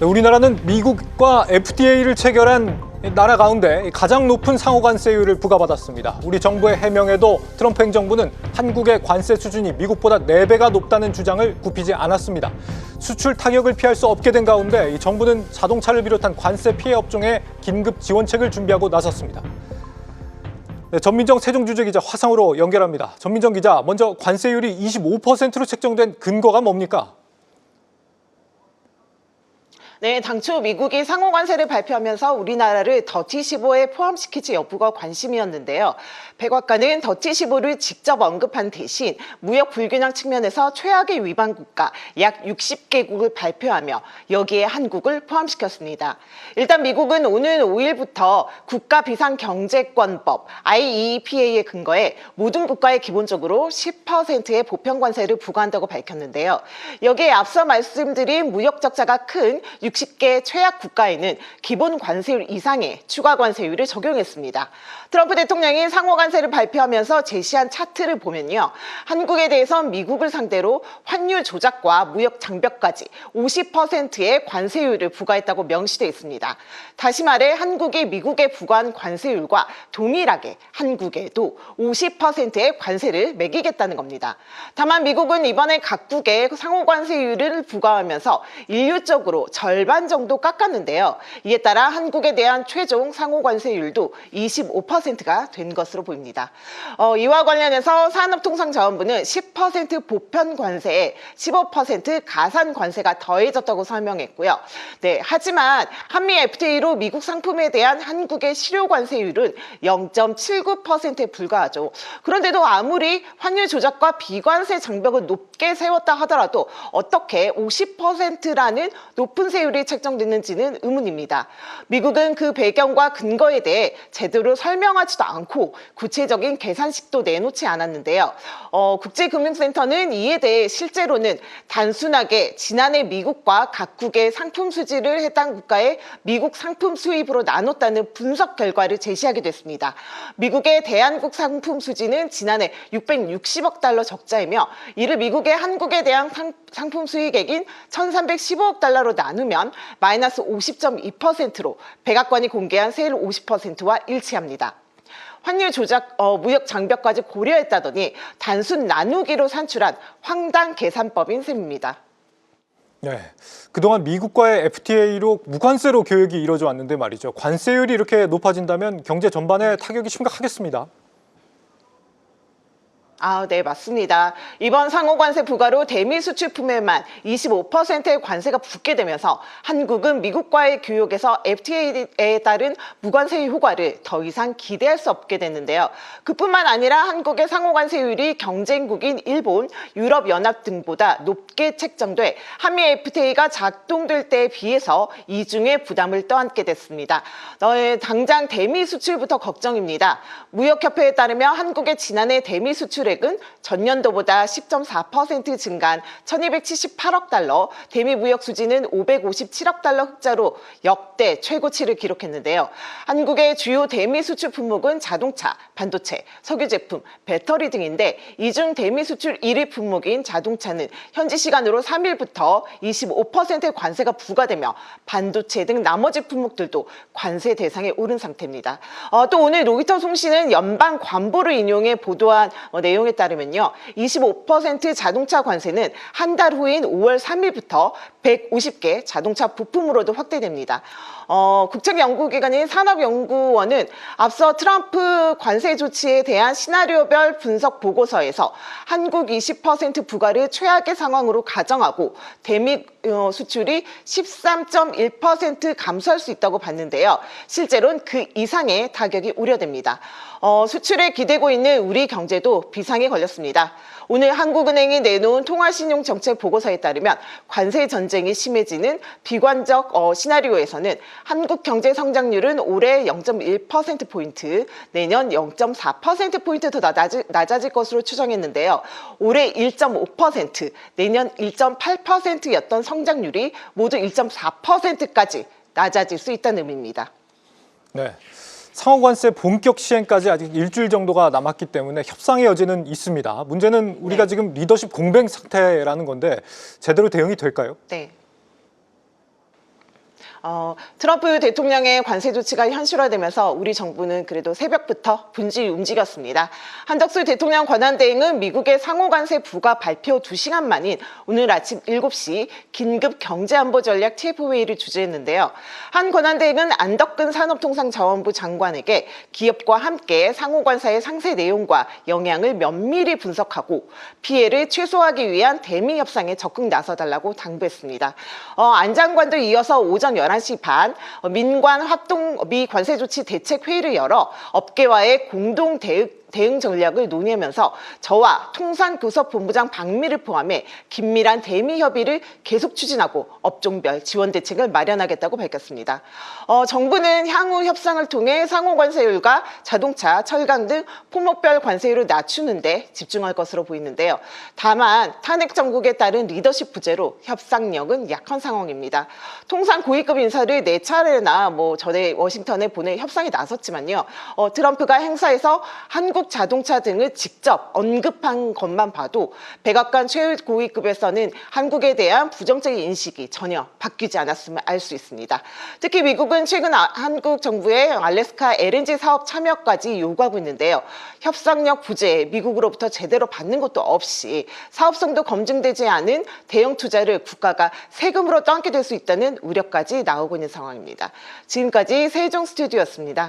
네, 우리나라는 미국과 FTA를 체결한 나라 가운데 가장 높은 상호관세율을 부과받았습니다. 우리 정부의 해명에도 트럼프 행정부는 한국의 관세 수준이 미국보다 4배가 높다는 주장을 굽히지 않았습니다. 수출 타격을 피할 수 없게 된 가운데 이 정부는 자동차를 비롯한 관세 피해 업종에 긴급 지원책을 준비하고 나섰습니다. 네, 전민정 세종주재기자 화상으로 연결합니다. 전민정 기자, 먼저 관세율이 25%로 책정된 근거가 뭡니까? 네, 당초 미국이 상호관세를 발표하면서 우리나라를 더티 15에 포함시키지 여부가 관심이었는데요. 백악관은 더티 15를 직접 언급한 대신 무역 불균형 측면에서 최악의 위반 국가 약 60개국을 발표하며 여기에 한국을 포함시켰습니다. 일단 미국은 오는 5일부터 국가비상경제권법 IEEPA에 근거해 모든 국가에 기본적으로 10%의 보편관세를 부과한다고 밝혔는데요. 여기에 앞서 말씀드린 무역 적자가 큰 60개 최악 국가에는 기본 관세율 이상의 추가 관세율을 적용했습니다. 트럼프 대통령이 상호관세를 발표하면서 제시한 차트를 보면요. 한국에 대해선 미국을 상대로 환율 조작과 무역 장벽까지 50%의 관세율을 부과했다고 명시되어 있습니다. 다시 말해 한국이 미국에 부과한 관세율과 동일하게 한국에도 50%의 관세를 매기겠다는 겁니다. 다만 미국은 이번에 각국의 상호관세율을 부과하면서 일률적으로 절반 정도 깎았는데요. 이에 따라 한국에 대한 최종 상호관세율도 25%가 된 것으로 보입니다. 이와 관련해서 산업통상자원부는 10% 보편관세에 15% 가산관세가 더해졌다고 설명했고요. 네, 하지만 한미 FTA로 미국 상품에 대한 한국의 실효관세율은 0.79%에 불과하죠. 그런데도 아무리 환율 조작과 비관세 장벽을 높게 세웠다 하더라도 어떻게 50%라는 높은 세율이 책정됐는지는 의문입니다. 미국은 그 배경과 근거에 대해 제대로 설명하지도 않고 구체적인 계산식도 내놓지 않았는데요. 국제금융센터는 이에 대해 실제로는 단순하게 지난해 미국과 각국의 상품 수지를 해당 국가의 미국 상품 수입으로 나눴다는 분석 결과를 제시하게 됐습니다. 미국의 대한국 상품 수지는 지난해 660억 달러 적자이며 이를 미국의 한국에 대한 상품 수익액인 1,315억 달러로 나누면 마이너스 50.2%로 백악관이 공개한 세율 50%와 일치합니다. 환율 조작, 무역 장벽까지 고려했다더니 단순 나누기로 산출한 황당 계산법인 셈입니다. 네, 그동안 미국과의 FTA로 무관세로 교역이 이루어져 왔는데 말이죠. 관세율이 이렇게 높아진다면 경제 전반에 타격이 심각하겠습니다. 네, 맞습니다. 이번 상호관세 부과로 대미 수출품에만 25%의 관세가 붙게 되면서 한국은 미국과의 교역에서 FTA에 따른 무관세 효과를 더 이상 기대할 수 없게 됐는데요. 그뿐만 아니라 한국의 상호관세율이 경쟁국인 일본, 유럽연합 등보다 높게 책정돼 한미 FTA가 작동될 때에 비해서 이중의 부담을 떠안게 됐습니다. 당장 대미 수출부터 걱정입니다. 무역협회에 따르면 한국의 지난해 대미 수출 은 전년도보다 10.4% 증가한 1,278억 달러, 대미 무역 수지는 557억 달러 흑자로 역대 최고치를 기록했는데요. 한국의 주요 대미 수출 품목은 자동차, 반도체, 석유 제품, 배터리 등인데 이 중 대미 수출 1위 품목인 자동차는 현지 시간으로 3일부터 25%의 관세가 부과되며 반도체 등 나머지 품목들도 관세 대상에 오른 상태입니다. 또 오늘 로이터 통신은 연방 관보를 인용해 보도한 내용에 따르면요. 25% 자동차 관세는 한 달 후인 5월 3일부터 150개 자동차 부품으로도 확대됩니다. 국책연구기관인 산업연구원은 앞서 트럼프 관세 조치에 대한 시나리오별 분석 보고서에서 한국 20% 부과를 최악의 상황으로 가정하고 대미 수출이 13.1% 감소할 수 있다고 봤는데요. 실제로는 그 이상의 타격이 우려됩니다. 수출에 기대고 있는 우리 경제도 비상에 걸렸습니다. 오늘 한국은행이 내놓은 통화신용정책 보고서에 따르면 관세 전쟁이 심해지는 비관적 시나리오에서는 한국 경제 성장률은 올해 0.1%포인트, 내년 0.4%포인트 더 낮아질 것으로 추정했는데요. 올해 1.5%, 내년 1.8%였던 성장률이 모두 1.4%까지 낮아질 수 있다는 의미입니다. 네. 상호관세 본격 시행까지 아직 일주일 정도가 남았기 때문에 협상의 여지는 있습니다. 문제는 우리가 지금 리더십 공백 상태라는 건데 제대로 대응이 될까요? 네. 트럼프 대통령의 관세 조치가 현실화되면서 우리 정부는 그래도 새벽부터 분주히 움직였습니다. 한덕수 대통령 권한대행은 미국의 상호관세 부과 발표 2시간 만인 오늘 아침 7시 긴급 경제안보전략 TF회의를 주재했는데요. 한 권한대행은 안덕근 산업통상자원부 장관에게 기업과 함께 상호관세의 상세 내용과 영향을 면밀히 분석하고 피해를 최소화하기 위한 대미 협상에 적극 나서달라고 당부했습니다. 안 장관도 이어서 오전 11시 반 민관 합동 미 관세 조치 대책 회의를 열어 업계와의 공동 대응 전략을 논의하면서 저와 통상교섭본부장 박미를 포함해 긴밀한 대미 협의를 계속 추진하고 업종별 지원 대책을 마련하겠다고 밝혔습니다. 정부는 향후 협상을 통해 상호관세율과 자동차, 철강 등 품목별 관세율을 낮추는 데 집중할 것으로 보이는데요. 다만 탄핵 정국에 따른 리더십 부재로 협상력은 약한 상황입니다. 통상 고위급 인사를 4차례나 전에 워싱턴에 보내 협상에 나섰지만요. 트럼프가 행사에서 한국 자동차 등을 직접 언급한 것만 봐도 백악관 최고위급에서는 한국에 대한 부정적인 인식이 전혀 바뀌지 않았음을 알 수 있습니다. 특히 미국은 최근 한국 정부의 알래스카 LNG 사업 참여까지 요구하고 있는데요. 협상력 부재에 미국으로부터 제대로 받는 것도 없이 사업성도 검증되지 않은 대형 투자를 국가가 세금으로 떠안게 될 수 있다는 우려까지 나오고 있는 상황입니다. 지금까지 세종 스튜디오였습니다.